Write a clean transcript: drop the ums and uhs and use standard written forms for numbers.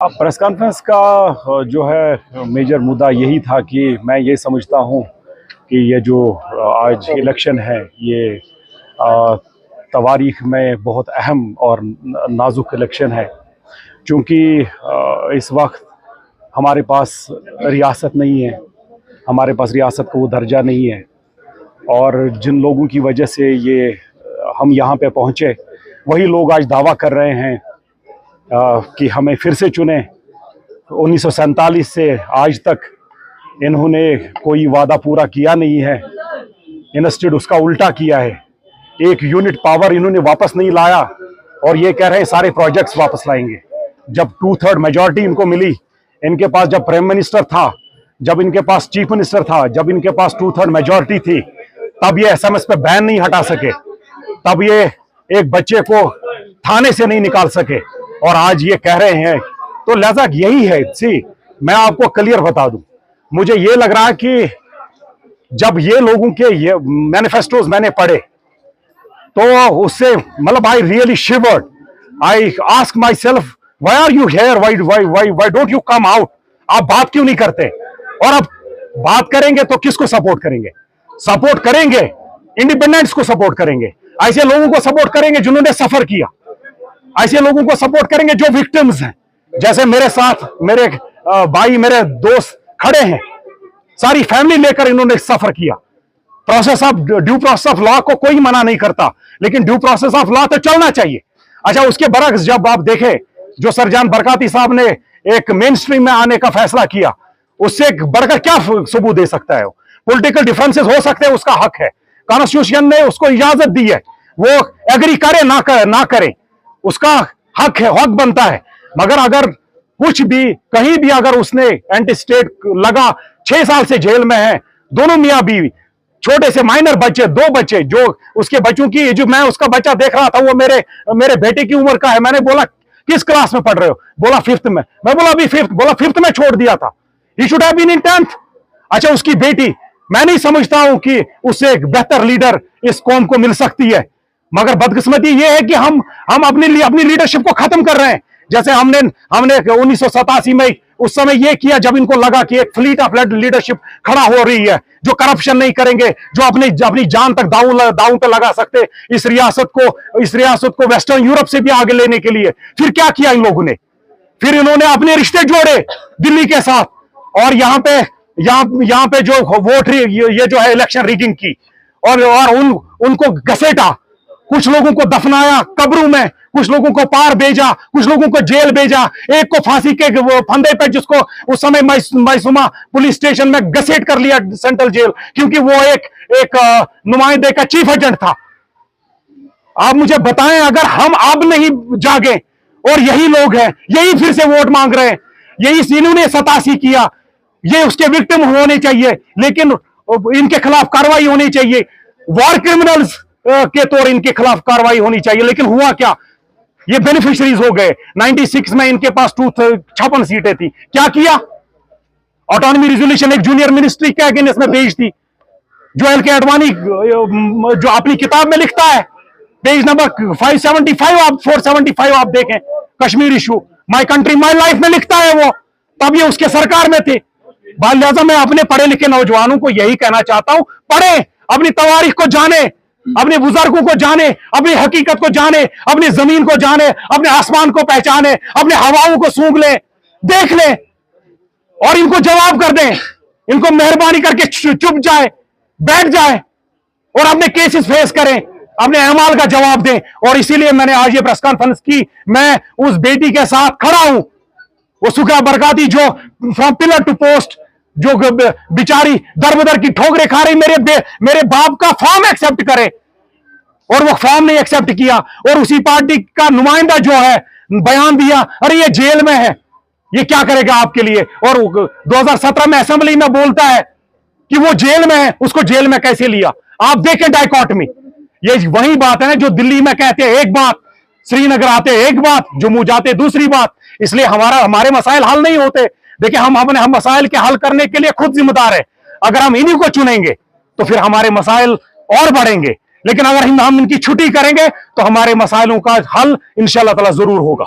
Press conference का जो है मेजर मुद्दा यही था कि मैं ये समझता हूँ कि ये जो आज इलेक्शन है ये तवारीख में बहुत अहम और नाजुक इलेक्शन है, क्योंकि इस वक्त हमारे पास रियासत नहीं है, हमारे पास रियासत का वो दर्जा नहीं है। और जिन लोगों की वजह से ये हम यहाँ पे पहुँचे, वही लोग आज दावा कर रहे हैं कि हमें फिर से चुने। 1947 से आज तक इन्होंने कोई वादा पूरा किया नहीं है, इंस्टेड उसका उल्टा किया है। एक यूनिट पावर इन्होंने वापस नहीं लाया और ये कह रहे हैं सारे प्रोजेक्ट्स वापस लाएंगे। जब 2/3 मेजॉरिटी इनको मिली, इनके पास जब प्राइम मिनिस्टर था, जब इनके पास चीफ मिनिस्टर था, जब इनके पास 2/3 मेजॉरिटी थी, तब ये एसएमएस पे बैन नहीं हटा सके, तब ये एक बच्चे को थाने से नहीं निकाल सके, और आज ये कह रहे हैं। तो लिहाजा यही है। सी, मैं आपको क्लियर बता दूं, मुझे ये लग रहा है कि जब ये लोगों के ये मैनिफेस्टोज मैंने पढ़े तो उससे मतलब I really shivered. I ask myself, why are you here, why don't you come out? आप बात क्यों नहीं करते? और अब बात करेंगे तो किसको सपोर्ट करेंगे? सपोर्ट करेंगे इंडिपेंडेंट्स को, सपोर्ट करेंगे ऐसे लोगों को, सपोर्ट करेंगे जिन्होंने सफर किया, ऐसे लोगों को सपोर्ट करेंगे जो विक्टिम्स हैं। जैसे मेरे साथ मेरे भाई, मेरे दोस्त खड़े हैं, सारी फैमिली लेकर इन्होंने सफर किया। Process of due process of law को कोई मना नहीं करता, लेकिन ड्यू प्रोसेस ऑफ लॉ तो चलना चाहिए। अच्छा, उसके बरक्स जब आप देखें जो सरजान बरकाती साहब ने एक मेन स्ट्रीम में आने का फैसला किया, उससे बढ़कर क्या सबूत दे सकता है? पॉलिटिकल डिफरेंसेस हो सकते हैं, उसका हक है, कॉन्स्टिट्यूशन ने उसको इजाजत दी है, वो एग्री करे ना करे, उसका हक है, हक बनता है। मगर अगर कुछ भी कहीं भी अगर उसने एंटी स्टेट लगा, 6 साल से जेल में है दोनों मियां बीवी, छोटे से माइनर बच्चे, 2 बच्चे, जो उसके बच्चों की, जो मैं उसका बच्चा देख रहा था वो मेरे बेटे की उम्र का है। मैंने बोला किस क्लास में पढ़ रहे हो? बोला 5th में। मैं बोला अभी 5th? बोला 5th में छोड़ दिया था, he should have been in 10th। अच्छा, उसकी बेटी, मैं नहीं समझता हूं कि उससे एक बेहतर लीडर इस कौम को मिल सकती है। मगर बदकिस्मती यह है कि हम अपनी लीडरशिप को खत्म कर रहे हैं। जैसे हमने 1987 में उस समय यह किया जब इनको लगा कि एक फ्लीट ऑफ लीडरशिप खड़ा हो रही है, जो करप्शन नहीं करेंगे, जो अपनी जान तक दांव पे लगा सकते इस रियासत को वेस्टर्न यूरोप से भी आगे लेने के लिए। फिर क्या किया इन लोगों ने? फिर इन्होंने अपने रिश्ते जोड़े दिल्ली के साथ, और यहाँ पे जो वोट, ये जो है इलेक्शन रिगिंग की, और उनको घसेटा, कुछ लोगों को दफनाया कब्रों में, कुछ लोगों को पार भेजा, कुछ लोगों को जेल भेजा, एक को फांसी के फंदे पे, जिसको उस समय मैसूमा पुलिस स्टेशन में घसीट कर लिया सेंट्रल जेल, क्योंकि वो एक नुमाइंदे का चीफ एजेंट था। आप मुझे बताएं, अगर हम अब नहीं जागे और यही लोग हैं, यही फिर से वोट मांग रहे हैं, यही इन्होंने 87 किया, ये उसके विक्टिम होने चाहिए, लेकिन इनके खिलाफ कार्रवाई होनी चाहिए, वॉर क्रिमिनल्स के तौर इनके खिलाफ कार्रवाई होनी चाहिए। लेकिन हुआ क्या? ये बेनिफिशरीज हो गए। 96 में इनके पास 56 सीटें थी, क्या किया? ऑटोनॉमी रिजोल्यूशन एक जूनियर मिनिस्ट्री के अगेंस्ट में भेज दी, जो एल के आडवाणी जो अपनी किताब में लिखता है, पेज नंबर 575 आप 475 आप देखें, Kashmir issue, my country my life में लिखता है वो, तब ये उसके सरकार में थे। लिहाजा मैं अपने पढ़े लिखे नौजवानों को यही कहना चाहता हूं, पढ़े, अपनी तवारीख को जाने, अपने बुजुर्गों को जाने, अपनी हकीकत को जाने, अपनी जमीन को जाने, अपने आसमान को पहचाने, अपने हवाओं को सूंघ ले, देख ले, और इनको जवाब कर दें। इनको मेहरबानी करके चुप जाए, बैठ जाए और अपने केसेस फेस करें, अपने अहमाल का जवाब दें। और इसीलिए मैंने आज ये प्रेस कॉन्फ्रेंस की। मैं उस बेटी के साथ खड़ा हूं, वो सुखरा बरकाती, जो फ्रॉम पिलर टू पोस्ट, जो बिचारी दर की ठोकरें खा रही, मेरे बाप का फॉर्म एक्सेप्ट करे, और वो फॉर्म नहीं एक्सेप्ट किया, और उसी पार्टी का नुमाइंदा जो है बयान दिया, अरे ये जेल में है, ये क्या करेगा आपके लिए? और 2017 में असेंबली में बोलता है कि वो जेल में है, उसको जेल में कैसे लिया? आप देखें डायकॉटमी। ये वही बात है ना जो दिल्ली में कहते हैं एक बात, श्रीनगर आते एक बात, जम्मू जाते दूसरी बात। इसलिए हमारे मसाइल हल नहीं होते। देखिए, हम मसाइल के हल करने के लिए खुद जिम्मेदार है। अगर हम इन्हीं को चुनेंगे तो फिर हमारे मसाइल और बढ़ेंगे, लेकिन अगर हम इनकी छुट्टी करेंगे तो हमारे मसाइलों का हल इंशाअल्लाह ताला जरूर होगा।